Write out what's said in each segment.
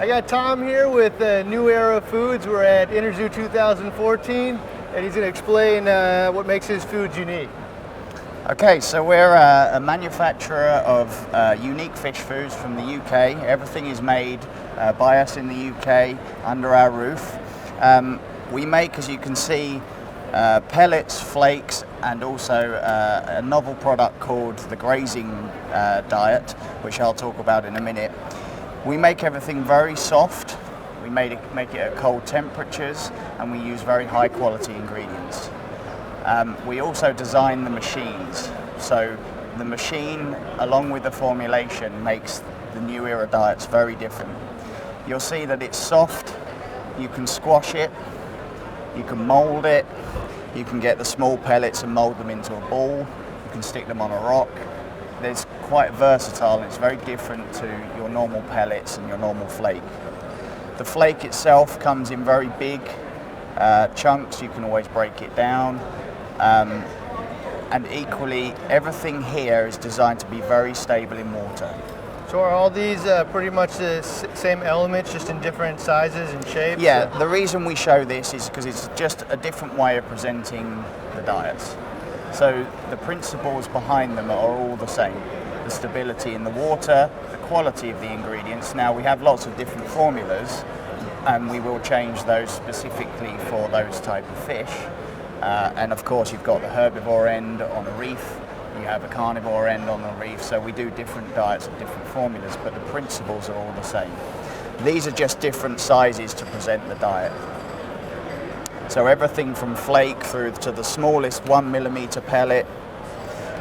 I got Tom here with New Era Foods. We're at Interzoo 2014, and he's going to explain what makes his foods unique. Okay, so we're a manufacturer of unique fish foods from the UK. Everything is made by us in the UK under our roof. We make, as you can see, pellets, flakes, and also a novel product called the grazing diet, which I'll talk about in a minute. We make everything very soft. We make it at cold temperatures, and we use very high quality ingredients. We also design the machines. So the machine, along with the formulation, makes the New Era diets very different. You'll see that it's soft, you can squash it, you can mold it, you can get the small pellets and mold them into a ball, you can stick them on a rock. It's quite versatile, and it's very different to your normal pellets and your normal flake. The flake itself comes in very big chunks, you can always break it down. And equally, everything here is designed to be very stable in water. So are all these pretty much the same elements, just in different sizes and shapes? Yeah, the reason we show this is because it's just a different way of presenting the diets. So the principles behind them are all the same. The stability in the water, the quality of the ingredients. Now we have lots of different formulas, and we will change those specifically for those type of fish. And of course you've got the herbivore end on a reef, you have a carnivore end on a reef, so we do different diets and different formulas, but the principles are all the same. These are just different sizes to present the diet. So everything from flake through to the smallest 1mm pellet,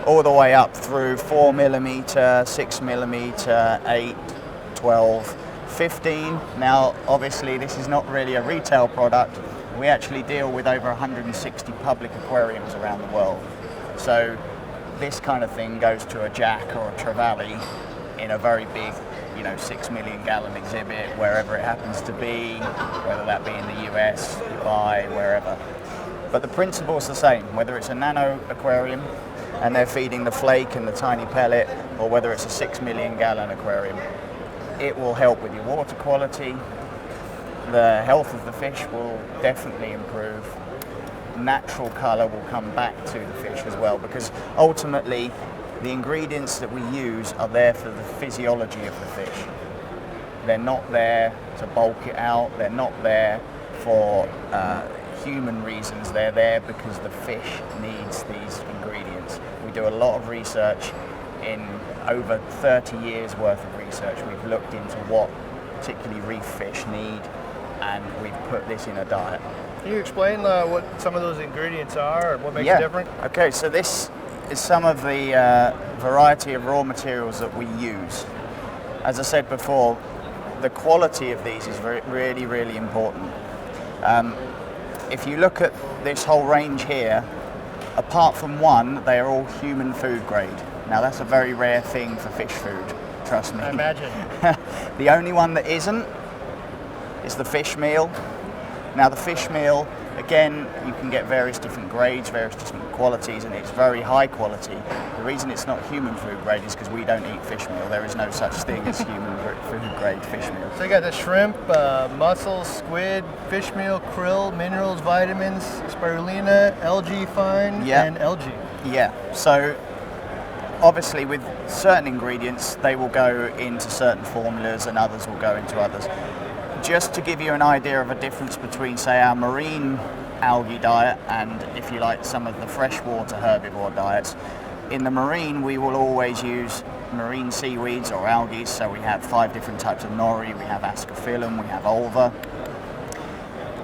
all the way up through 4mm, 6mm, 8, 12, 15. Now obviously this is not really a retail product. We actually deal with over 160 public aquariums around the world. So this kind of thing goes to a Jack or a Trevally in a very big, 6 million gallon exhibit, wherever it happens to be, whether that be in the US, Dubai, wherever. But the principle's the same, whether it's a nano aquarium and they're feeding the flake and the tiny pellet, or whether it's a 6 million gallon aquarium. It will help with your water quality. The health of the fish will definitely improve. Natural colour will come back to the fish as well, because ultimately the ingredients that we use are there for the physiology of the fish. They're not there to bulk it out, they're not there for human reasons, they're there because the fish needs these ingredients. We do a lot of research. In over 30 years worth of research, we've looked into what particularly reef fish need, and we've put this in a diet. Can you explain what some of those ingredients are, or what makes it different? Okay, so this is some of the variety of raw materials that we use. As I said before, the quality of these is really, really important. If you look at this whole range here, apart from one, they are all human food grade. Now that's a very rare thing for fish food, trust me. I imagine. The only one that isn't is the fish meal. Now the fish meal, again, you can get various different grades, various different qualities, and it's very high quality. The reason it's not human food grade is because we don't eat fish meal. There is no such thing as human food grade fish meal. So you got the shrimp, mussels, squid, fish meal, krill, minerals, vitamins, spirulina, algae fine, and algae. Yeah, so obviously with certain ingredients, they will go into certain formulas and others will go into others. Just to give you an idea of a difference between, say, our marine algae diet and, if you like, some of the freshwater herbivore diets. In the marine, we will always use marine seaweeds or algae, so we have 5 different types of nori, we have ascophyllum, we have ulva.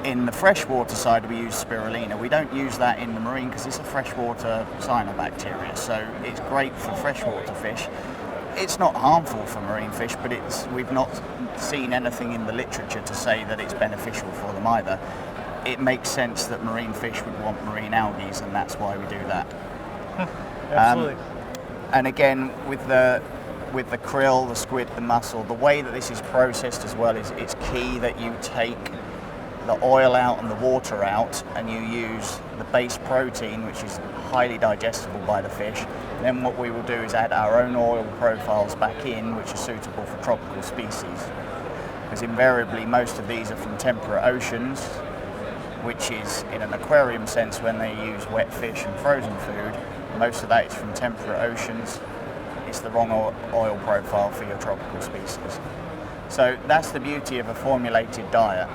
In the freshwater side, we use spirulina. We don't use that in the marine because it's a freshwater cyanobacteria, so it's great for freshwater fish. It's not harmful for marine fish, but we've not seen anything in the literature to say that it's beneficial for them either. It makes sense that marine fish would want marine algae, and that's why we do that. Absolutely. And again, with the krill, the squid, the mussel, the way that this is processed as well is it's key that you take the oil out and the water out, and you use the base protein, which is highly digestible by the fish. Then what we will do is add our own oil profiles back in, which are suitable for tropical species. because invariably most of these are from temperate oceans, which is in an aquarium sense when they use wet fish and frozen food, most of that is from temperate oceans. It's the wrong oil profile for your tropical species. So that's the beauty of a formulated diet.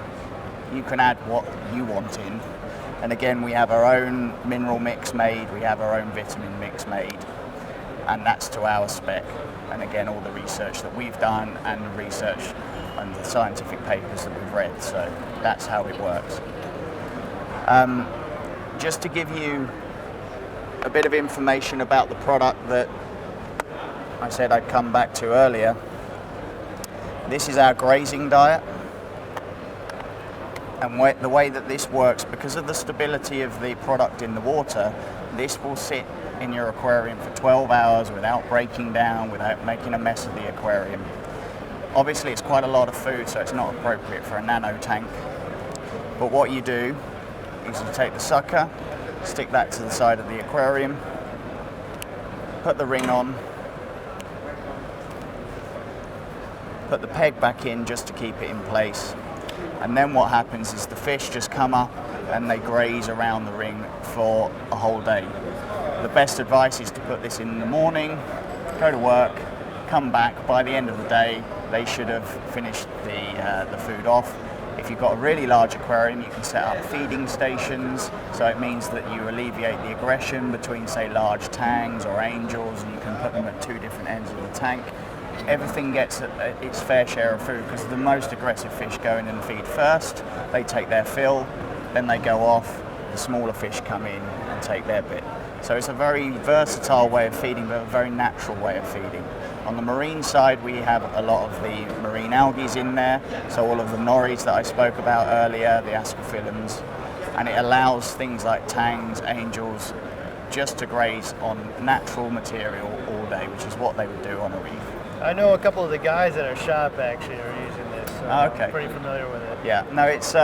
You can add what you want in. And again, we have our own mineral mix made, we have our own vitamin mix made, and that's to our spec. And again, all the research that we've done and the research and the scientific papers that we've read, so that's how it works. Just to give you a bit of information about the product that I said I'd come back to earlier. This is our grazing diet. And the way that this works, because of the stability of the product in the water, this will sit in your aquarium for 12 hours without breaking down, without making a mess of the aquarium. Obviously it's quite a lot of food, so it's not appropriate for a nano tank. But what you do is you take the sucker, stick that to the side of the aquarium, put the ring on, put the peg back in just to keep it in place. And then what happens is the fish just come up and they graze around the ring for a whole day. The best advice is to put this in the morning, go to work, come back. By the end of the day, they should have finished the food off. If you've got a really large aquarium, you can set up feeding stations. So it means that you alleviate the aggression between, say, large tangs or angels, and you can put them at two different ends of the tank. Everything gets its fair share of food, because the most aggressive fish go in and feed first. They take their fill, then they go off. The smaller fish come in and take their bit. So it's a very versatile way of feeding, but a very natural way of feeding. On the marine side, we have a lot of the marine algae in there, so all of the nori's that I spoke about earlier, the ascophyllums, and it allows things like tangs, angels, just to graze on natural material all day, which is what they would do on a reef. I know a couple of the guys at our shop actually are using this, so okay. I'm pretty familiar with it. Yeah, no, it's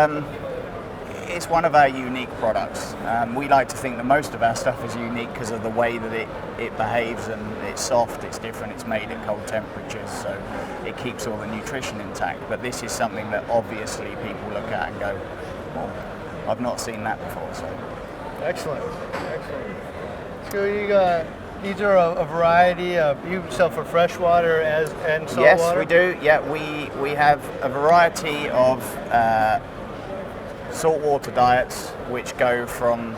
one of our unique products. We like to think that most of our stuff is unique because of the way that it behaves, and it's soft, it's different, it's made at cold temperatures, so it keeps all the nutrition intact. But this is something that obviously people look at and go, well, I've not seen that before. So Excellent, excellent. So you got, these are a variety of, you sell for freshwater and saltwater? Yes, we do. Yeah, we have a variety of saltwater diets, which go from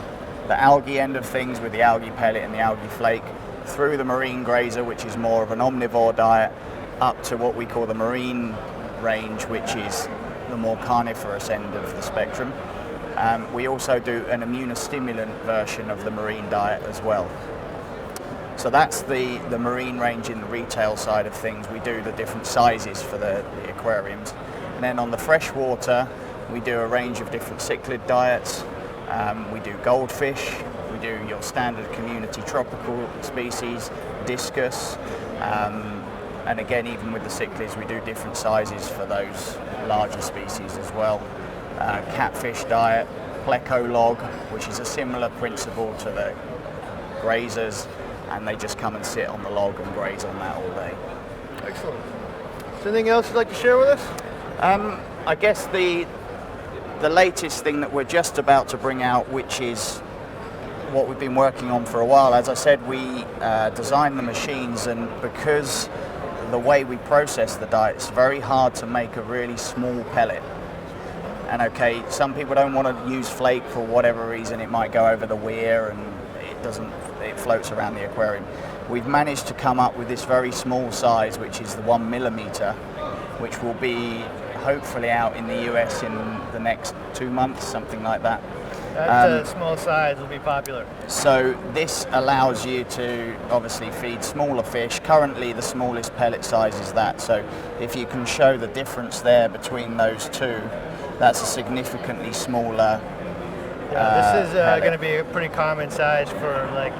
the algae end of things with the algae pellet and the algae flake, through the marine grazer, which is more of an omnivore diet, up to what we call the marine range, which is the more carnivorous end of the spectrum. We also do an immunostimulant version of the marine diet as well. So that's the marine range in the retail side of things. We do the different sizes for the aquariums. And then on the freshwater, we do a range of different cichlid diets. We do goldfish, we do your standard community tropical species, discus, and again, even with the cichlids, we do different sizes for those larger species as well. Catfish diet, pleco log, which is a similar principle to the grazers, and they just come and sit on the log and graze on that all day. Excellent. Is there anything else you'd like to share with us? I guess the latest thing that we're just about to bring out, which is what we've been working on for a while. As I said, we designed the machines, and because the way we process the diet, it's very hard to make a really small pellet. And okay, some people don't want to use flake for whatever reason. It might go over the weir and it floats around the aquarium. We've managed to come up with this very small size, which is the 1 millimeter, which will be hopefully out in the US in the next 2 months, something like that. That small size will be popular. So this allows you to obviously feed smaller fish. Currently the smallest pellet size is that, so if you can show the difference there between those two, that's a significantly smaller this is going to be a pretty common size for like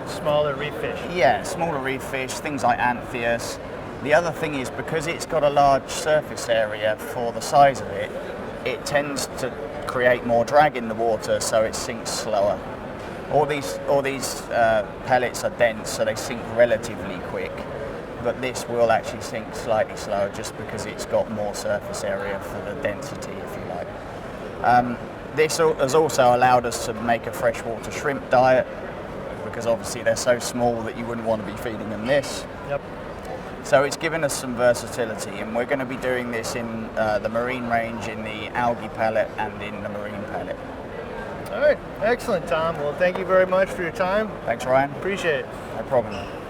smaller reef fish. Yeah, smaller reef fish, things like anthias. The other thing is, because it's got a large surface area for the size of it, it tends to create more drag in the water, so it sinks slower. All these pellets are dense, so they sink relatively quick. but this will actually sink slightly slower just because it's got more surface area for the density, if you like. This has also allowed us to make a freshwater shrimp diet, because obviously they're so small that you wouldn't want to be feeding them this. Yep. So it's given us some versatility, and we're going to be doing this in the marine range, in the algae pellet and in the marine pellet. All right, excellent, Tom. Well, thank you very much for your time. Thanks, Ryan. Appreciate it. No problem.